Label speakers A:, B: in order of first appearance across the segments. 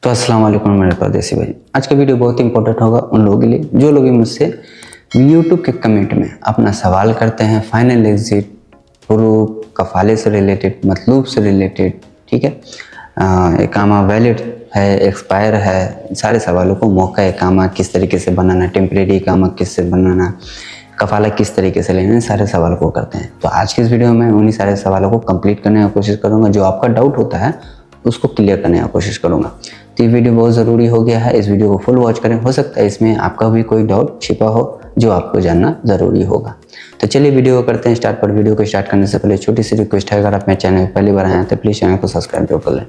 A: तो अस्सलाम वालेकुम मेरे परदेसी भाई। आज का वीडियो बहुत इंपॉर्टेंट होगा उन लोगों के लिए जो लोग मुझसे यूट्यूब के कमेंट में अपना सवाल करते हैं फाइनल एग्जिट प्रूफ, कफाले से रिलेटेड, मतलूब से रिलेटेड। ठीक है, इकामा वैलिड है, एक्सपायर है, सारे सवालों को मौका इकामा किस तरीके से बनाना, टेम्परेरी इकामा किससे बनाना, कफाला किस तरीके से लेना, सारे सवालों को करते हैं। तो आज की इस वीडियो में उन्हीं सारे सवालों को कंप्लीट करने की कोशिश करूँगा। जो आपका डाउट होता है उसको क्लियर करने की कोशिश करूँगा। तो ये वीडियो बहुत ज़रूरी हो गया है, इस वीडियो को फुल वॉच करें। हो सकता है इसमें आपका भी कोई डाउट छिपा हो जो आपको जानना ज़रूरी होगा। तो चलिए वीडियो को करते हैं स्टार्ट। पर वीडियो को स्टार्ट करने से पहले छोटी सी रिक्वेस्ट है, अगर आप मेरे चैनल पर पहली बार आए हैं तो प्लीज़ चैनल को सब्सक्राइब जरूर कर लें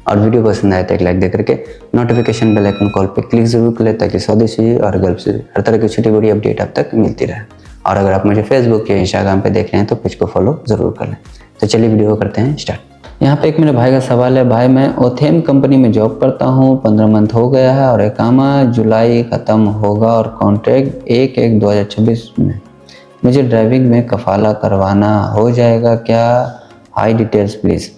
A: और वीडियो पसंद आए तो एक लाइक दे करके नोटिफिकेशन बेल आइकन कॉल पे क्लिक जरूर कर लें ताकि सऊदी से और गल्फ से हर तरह की छोटी बड़ी अपडेट आप तक मिलती रहे। और अगर आप मुझे फेसबुक या इंस्टाग्राम पे देख रहे हैं तो पेज को फॉलो ज़रूर कर लें। तो चलिए वीडियो को करते हैं स्टार्ट। यहाँ पे एक मेरे भाई का सवाल है, भाई मैं ओथेम कंपनी में जॉब करता हूँ, 15 मंथ हो गया है और इकामा जुलाई ख़त्म होगा और कॉन्ट्रैक्ट 1/1/2026 में मुझे ड्राइविंग में कफाला करवाना हो जाएगा क्या? High details please.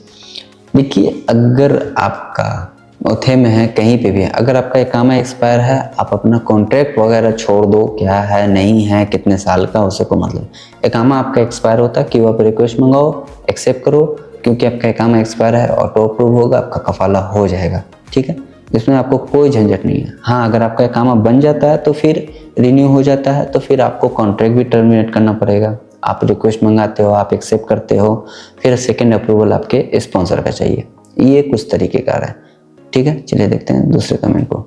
A: देखिए, अगर आपका ओथे में है, कहीं पे भी है, अगर आपका इकामा एक्सपायर है, आप अपना कॉन्ट्रैक्ट वगैरह छोड़ दो, क्या है नहीं है कितने साल का, उससे को मतलब। इकामा आपका एक्सपायर होता है कि आप रिक्वेस्ट मंगाओ, एक्सेप्ट करो, क्योंकि आपका इकामा एक्सपायर है, ऑटो अप्रूव होगा, आपका कफाला हो जाएगा। ठीक है, इसमें आपको कोई झंझट नहीं है। हाँ, अगर आपका इकामा बन जाता है तो फिर रिन्यू हो जाता है तो फिर आपको कॉन्ट्रैक्ट भी टर्मिनेट करना पड़ेगा। आप रिक्वेस्ट मंगाते हो, आप एक्सेप्ट करते हो, फिर सेकेंड अप्रूवल आपके स्पॉन्सर का चाहिए। ये कुछ तरीक़ेकार है। ठीक है, चलिए देखते हैं दूसरे कमेंट को।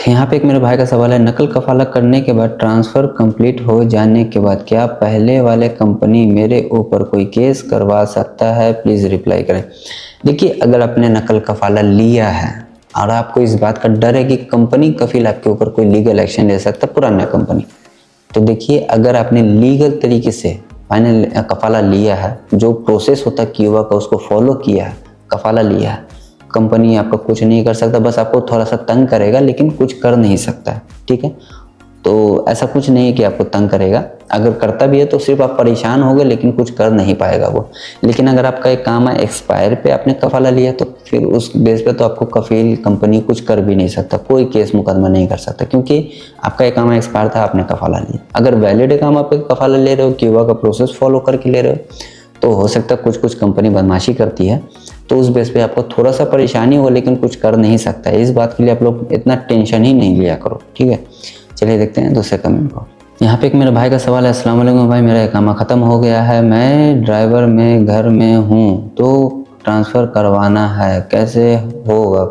A: यहाँ पे एक मेरे भाई का सवाल है, नकल कफाला करने के बाद ट्रांसफ़र कंप्लीट हो जाने के बाद क्या पहले वाले कंपनी मेरे ऊपर कोई केस करवा सकता है? प्लीज़ रिप्लाई करें। देखिए, अगर आपने नकल कफाला लिया है और आपको इस बात का डर है कि कंपनी कफील आपके ऊपर कोई लीगल एक्शन ले सकता है, पुराना कंपनी, तो देखिए, अगर आपने लीगल तरीके से फाइनल कफाला लिया है, जो प्रोसेस होता है क्यूबा का उसको फॉलो किया है, कफाला लिया है, कंपनी आपका कुछ नहीं कर सकता, बस आपको थोड़ा सा तंग करेगा लेकिन कुछ कर नहीं सकता। ठीक है, तो ऐसा कुछ नहीं है कि आपको तंग करेगा, अगर करता भी है तो सिर्फ आप परेशान होगे लेकिन कुछ कर नहीं पाएगा वो। लेकिन अगर आपका इकामा एक्सपायर पे आपने कफाला लिया तो फिर उस बेस पे तो आपको कफील कंपनी कुछ कर भी नहीं सकता, कोई केस मुकदमा नहीं कर सकता, क्योंकि आपका इकामा एक्सपायर था, आपने कफाला लिया। अगर वैलिड इकामा पे कफाला ले रहे हो, क्यूबा का प्रोसेस फॉलो करके ले रहे हो, तो हो सकता है कुछ कंपनी बदमाशी करती है, तो उस बेस पे आपको थोड़ा सा परेशानी हो लेकिन कुछ कर नहीं सकता है। इस बात के लिए आप लोग इतना टेंशन ही नहीं लिया करो। ठीक है, चलिए देखते हैं दूसरे कमेंट को। यहाँ पे एक मेरे भाई का सवाल है, अस्सलाम वालेकुम भाई, मेरा इकामा ख़त्म हो गया है, मैं ड्राइवर में घर में हूँ तो ट्रांसफ़र करवाना है, कैसे होगा?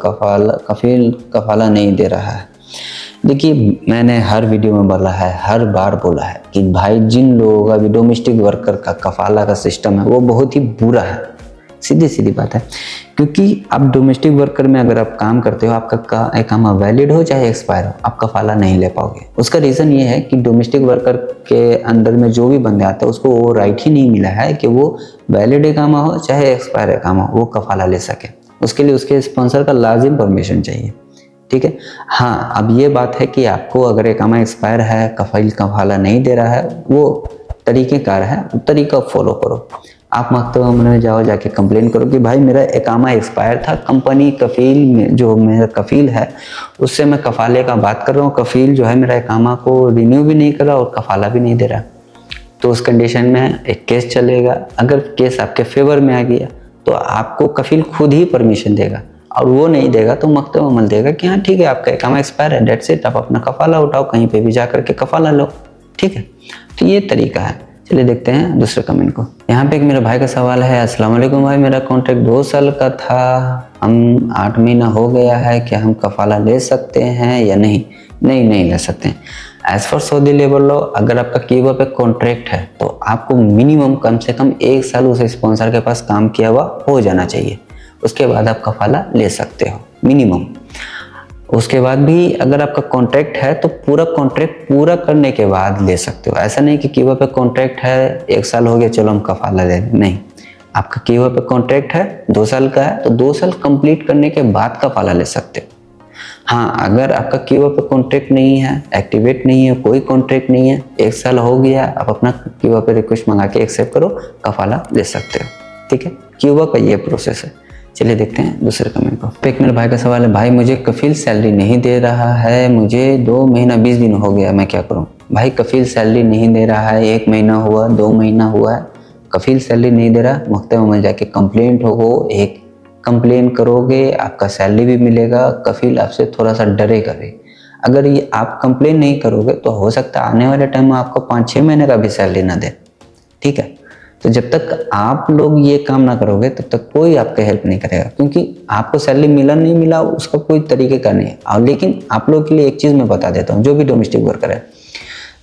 A: कफील कफाला नहीं दे रहा है। देखिए, मैंने हर वीडियो में बोला है, हर बार बोला है कि भाई जिन लोगों का भी डोमेस्टिक वर्कर का कफाला का सिस्टम है वो बहुत ही बुरा है। सीधी बात है, क्योंकि आप डोमेस्टिक वर्कर में अगर आप काम करते हो, आपका इकामा वैलिड हो चाहे एक्सपायर हो, आप कफाला नहीं ले पाओगे। उसका रीज़न ये है कि डोमेस्टिक वर्कर के अंदर में जो भी बंदे आते हैं उसको वो राइट ही नहीं मिला है कि वो वैलिड इकामा हो चाहे एक्सपायर इकामा हो, वो कफाला ले सके। उसके लिए उसके स्पॉन्सर का लाजिम परमिशन चाहिए। ठीक है, हाँ, अब ये बात है कि आपको अगर इकामा एक्सपायर है, कफाला नहीं दे रहा है, वो तरीक़ेकार है, तरीका फॉलो करो। आप मकतब में जाओ, जाके कंप्लेन करो कि भाई मेरा इकामा एक्सपायर था, कंपनी कफील में जो मेरा कफील है उससे मैं कफाले का बात कर रहा हूँ, कफील जो है मेरा इकामा को रिन्यू भी नहीं कर रहा और कफाला भी नहीं दे रहा, तो उस कंडीशन में एक केस चलेगा। अगर केस आपके फेवर में आ गया तो आपको कफील खुद ही परमिशन देगा, और वो नहीं देगा तो मकतब अमल देगा कि हाँ ठीक है, आपका इकामा एक्सपायर है, डेट्स इट, आप अपना कफाला उठाओ, कहीं पे भी जा करके कफाला लो। ठीक है, तो ये तरीका है। चलिए देखते हैं दूसरे कमेंट को। यहाँ पे एक मेरे भाई का सवाल है, अस्सलाम वालेकुम भाई, मेरा कॉन्ट्रैक्ट 2 साल का था, हम 8 महीना हो गया है, क्या हम कफाला ले सकते हैं या नहीं? नहीं ले सकते हैं। As for Saudi labour law, अगर आपका क्यूबा पे कॉन्ट्रैक्ट है तो आपको मिनिमम कम से कम 1 साल उस स्पॉन्सर के पास काम किया हुआ हो जाना चाहिए, उसके बाद आप कफाला ले सकते हो मिनिमम। उसके बाद भी अगर आपका कॉन्ट्रैक्ट है तो पूरा कॉन्ट्रैक्ट पूरा करने के बाद ले सकते हो। ऐसा नहीं कि क्यूबा पे कॉन्ट्रैक्ट है, 1 साल हो गया चलो हम कफाला ले लें, नहीं। आपका क्यूबा पे कॉन्ट्रैक्ट है, 2 साल का है, तो 2 साल कंप्लीट करने के बाद कफाला ले सकते हो। हाँ, अगर आपका क्यूबा पे कॉन्ट्रैक्ट नहीं है, एक्टिवेट नहीं है, कोई कॉन्ट्रैक्ट नहीं है, 1 साल हो गया, आप अपना क्यूबा पे रिक्वेस्ट मंगा के एक्सेप्ट करो, कफाला ले सकते हो। ठीक है, क्यूबा का ये प्रोसेस है। चलिए देखते हैं दूसरे कमेंट को। तो एक मेरे भाई का सवाल है, भाई मुझे कफील सैलरी नहीं दे रहा है, मुझे 2 महीना 20 दिन हो गया, मैं क्या करूं? भाई कफील सैलरी नहीं दे रहा है, 1 महीना हुआ, 2 महीना हुआ है, कफील सैलरी नहीं दे रहा, महकमे में जाके कंप्लेंट हो, एक कंप्लेन करोगे, आपका सैलरी भी मिलेगा, कफील आपसे थोड़ा सा डरेगा भी। अगर ये आप कंप्लेन नहीं करोगे तो हो सकता है आने वाले टाइम में आपको 5-6 महीने का भी सैलरी ना दे। ठीक है, तो जब तक आप लोग ये काम ना करोगे तब तक कोई आपका हेल्प नहीं करेगा, क्योंकि आपको सैलरी मिला नहीं मिला उसका कोई तरीके का नहीं है। और लेकिन आप लोग के लिए एक चीज़ मैं बता देता हूँ, जो भी डोमेस्टिक वर्कर है,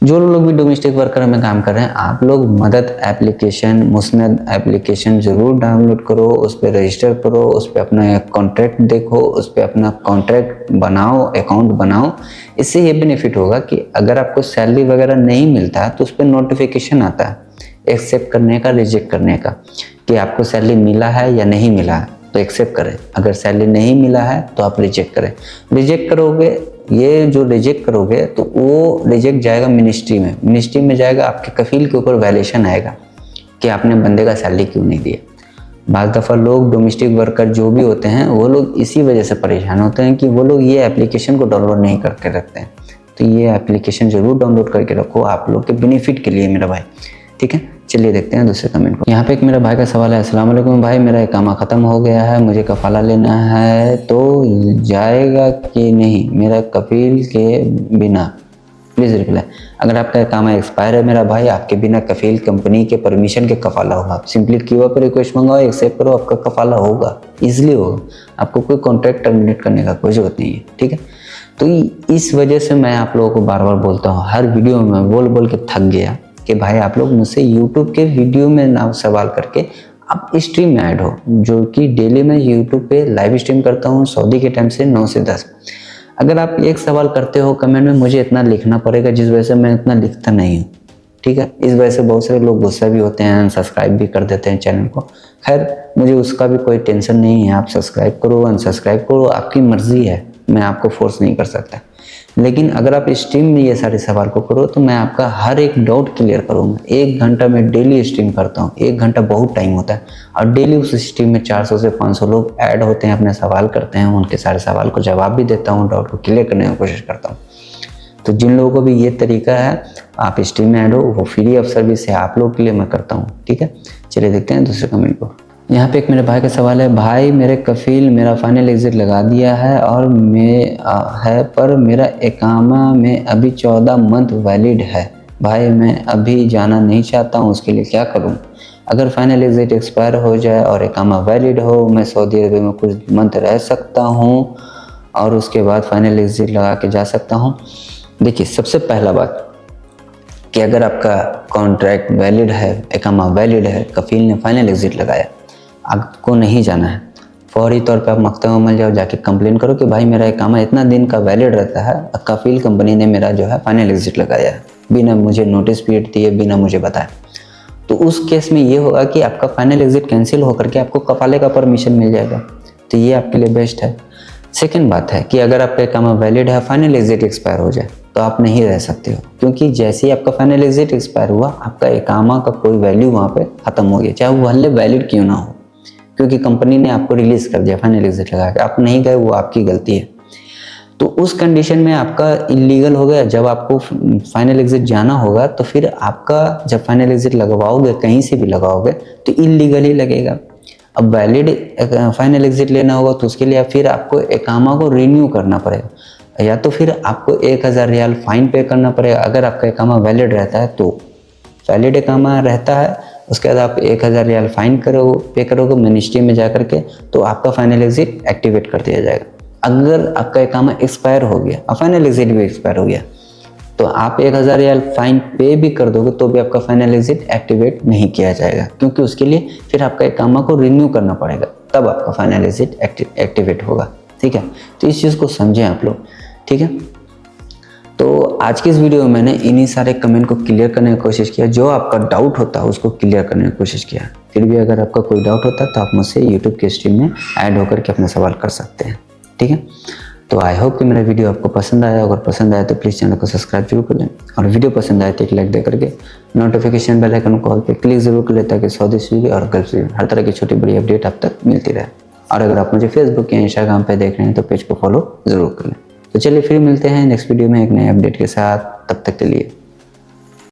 A: जो लोग भी डोमेस्टिक वर्कर में काम कर रहे हैं, आप लोग मदद एप्लीकेशन, मुस्नद एप्लीकेशन ज़रूर डाउनलोड करो, उस पर रजिस्टर करो, उस पर अपना कॉन्ट्रैक्ट देखो, उस पर अपना कॉन्ट्रैक्ट बनाओ, अकाउंट बनाओ। इससे ये बेनिफिट होगा कि अगर आपको सैलरी वगैरह नहीं मिलता है तो उस पर नोटिफिकेशन आता है एक्सेप्ट करने का, रिजेक्ट करने का, कि आपको सैलरी मिला है या नहीं मिला है, तो एक्सेप्ट करें। अगर सैलरी नहीं मिला है तो आप रिजेक्ट करें। रिजेक्ट करोगे, ये जो रिजेक्ट करोगे तो वो रिजेक्ट जाएगा मिनिस्ट्री में, मिनिस्ट्री में जाएगा, आपके कफील के ऊपर वैल्यूएशन आएगा कि आपने बंदे का सैलरी क्यों नहीं दिया। बाज़ दफ़ा लोग डोमेस्टिक वर्कर जो भी होते हैं वो लोग इसी वजह से परेशान होते हैं कि वो लोग ये एप्लीकेशन को डाउनलोड नहीं करके रखते हैं। तो ये एप्लीकेशन ज़रूर डाउनलोड करके रखो, आप लोग के बेनिफिट के लिए मेरा भाई। ठीक है, चलिए देखते हैं दूसरे कमेंट को। यहाँ पे एक मेरा भाई का सवाल है, अस्सलाम वालेकुम भाई, मेरा इकामा ख़त्म हो गया है, मुझे कफ़ाला लेना है तो जाएगा कि नहीं मेरा कफील के बिना? Please reply. अगर आपका इकामा एक्सपायर है मेरा भाई, आपके बिना कफील कंपनी के परमिशन के कफ़ाला होगा। आप सिंपली क्यूआर पर रिक्वेस्ट मंगाओ, एक्सेप्ट करो, आपका कफ़ाला होगा, ईजिली होगा, आपको कोई कॉन्ट्रैक्ट टर्मिनेट करने का कोई ज़रूरत नहीं है। ठीक है, तो इस वजह से मैं आप लोगों को बार बार बोलता हूँ, हर वीडियो में बोल बोल के थक गया कि भाई आप लोग मुझसे यूट्यूब के वीडियो में ना सवाल करके आप स्ट्रीम में ऐड हो, जो कि डेली मैं यूट्यूब पे लाइव स्ट्रीम करता हूँ सऊदी के टाइम से 9 से 10। अगर आप एक सवाल करते हो कमेंट में, मुझे इतना लिखना पड़ेगा, जिस वजह से मैं इतना लिखता नहीं हूँ। ठीक है, इस वजह से बहुत सारे लोग गुस्सा भी होते हैं, अनसब्सक्राइब भी कर देते हैं चैनल को। खैर मुझे उसका भी कोई टेंशन नहीं है, आप सब्सक्राइब करो, अनसब्सक्राइब करो, आपकी मर्जी है, मैं आपको फोर्स नहीं कर सकता। लेकिन अगर आप स्ट्रीम में ये सारे सवाल को करो तो मैं आपका हर एक डाउट क्लियर करूँगा। 1 घंटा में डेली स्ट्रीम करता हूँ, 1 घंटा बहुत टाइम होता है, और डेली उस स्ट्रीम में 400 से 500 लोग ऐड होते हैं, अपने सवाल करते हैं, उनके सारे सवाल को जवाब भी देता हूँ, डाउट को क्लियर करने की कोशिश करता हूँ। तो जिन लोगों को भी ये तरीका है, आप स्ट्रीम में ऐड हो, वो फ्री ऑफ सर्विस है, आप लोग के लिए मैं करता हूँ। ठीक है, चलिए देखते हैं दूसरे कमेंट को। यहाँ पे एक मेरे भाई का सवाल है, भाई मेरे कफील मेरा फाइनल एग्जिट लगा दिया है और पर मेरा इकामा में अभी 14 मंथ वैलिड है, भाई मैं अभी जाना नहीं चाहता हूँ, उसके लिए क्या करूँ? अगर फाइनल एग्जिट एक्सपायर हो जाए और इकामा वैलिड हो, मैं सऊदी अरब में कुछ मंथ रह सकता हूँ और उसके बाद फाइनल एग्जिट लगा के जा सकता हूँ? देखिए, सबसे पहला बात कि अगर आपका कॉन्ट्रैक्ट वैलिड है, इकामा वैलिड है, कफील ने फाइनल एग्जिट लगाया, आपको नहीं जाना है, फौरी तौर पे आप मकतब अमल जाओ, जाके कंप्लेन करो कि भाई मेरा इकामा इतना दिन का वैलिड रहता है, कफील कंपनी ने मेरा जो है फाइनल एग्जिट लगाया है, बिना मुझे नोटिस पीरियड दिए, बिना मुझे बताए। तो उस केस में ये होगा कि आपका फाइनल एग्जिट कैंसिल होकर के आपको कफाले का परमिशन मिल जाएगा, तो ये आपके लिए बेस्ट है। सेकेंड बात है कि अगर आपका इकामा वैलिड है, फाइनल एग्जिट एक्सपायर हो जाए तो आप नहीं रह सकते हो, क्योंकि जैसे ही आपका फाइनल एग्जिट एक्सपायर हुआ, आपका इकामा का कोई वैल्यू वहाँ पे ख़त्म हो गया, चाहे वो भले वैलिड क्यों ना हो, क्योंकि कंपनी ने आपको रिलीज कर दिया फाइनल एग्जिट लगा के, आप नहीं गए, वो आपकी गलती है। तो उस कंडीशन में आपका इलीगल हो गया। जब आपको फाइनल एग्जिट जाना होगा तो फिर आपका जब फाइनल एग्जिट लगवाओगे, कहीं से भी लगाओगे, तो इलीगल ही लगेगा। अब वैलिड फाइनल एग्जिट लेना होगा तो उसके लिए फिर आपको इकामा को रिन्यू करना पड़ेगा, या तो फिर आपको 1000 रियाल फाइन पे करना पड़ेगा। अगर आपका इकामा वैलिड रहता है तो वैलिड इकामा रहता है, उसके बाद आप 1000 रियाल फाइन पे करोगे मिनिस्ट्री में जा करके, तो आपका फाइनल एग्जिट एक्टिवेट कर दिया जाएगा। अगर आपका इकामा एक्सपायर हो गया और फाइनल एग्जिट भी एक्सपायर हो गया, तो आप 1000 रियाल फाइन पे भी कर दोगे तो भी आपका फाइनल एग्जिट एक्टिवेट नहीं किया जाएगा, क्योंकि उसके लिए फिर आपका इकामा को रिन्यू करना पड़ेगा, तब आपका फाइनल एग्जिट एक्टिवेट होगा। ठीक है, तो इस चीज़ को समझें आप लोग। ठीक है, तो आज की इस वीडियो में मैंने इन्हीं सारे कमेंट को क्लियर करने की कोशिश किया, जो आपका डाउट होता है उसको क्लियर करने की कोशिश किया। फिर भी अगर आपका कोई डाउट होता है तो आप मुझसे यूट्यूब के स्ट्रीम में ऐड होकर के अपना सवाल कर सकते हैं। ठीक है, तो आई होप कि मेरा वीडियो आपको पसंद आया। अगर पसंद आया तो प्लीज़ चैनल को सब्सक्राइब जरूर कर लें, और वीडियो पसंद आए तो एक लाइक दे करके नोटिफिकेशन बेल आइकन को ऑल पे क्लिक जरूर कर लें, ताकि सऊदी से भी और गल्फ से भी हर तरह की छोटी बड़ी अपडेट आप तक मिलती रहे। और अगर आप मुझे फेसबुक या इंस्टाग्राम पे देख रहे हैं तो पेज को फॉलो ज़रूर कर लें। तो चलिए फिर मिलते हैं नेक्स्ट वीडियो में एक नए अपडेट के साथ, तब तक के लिए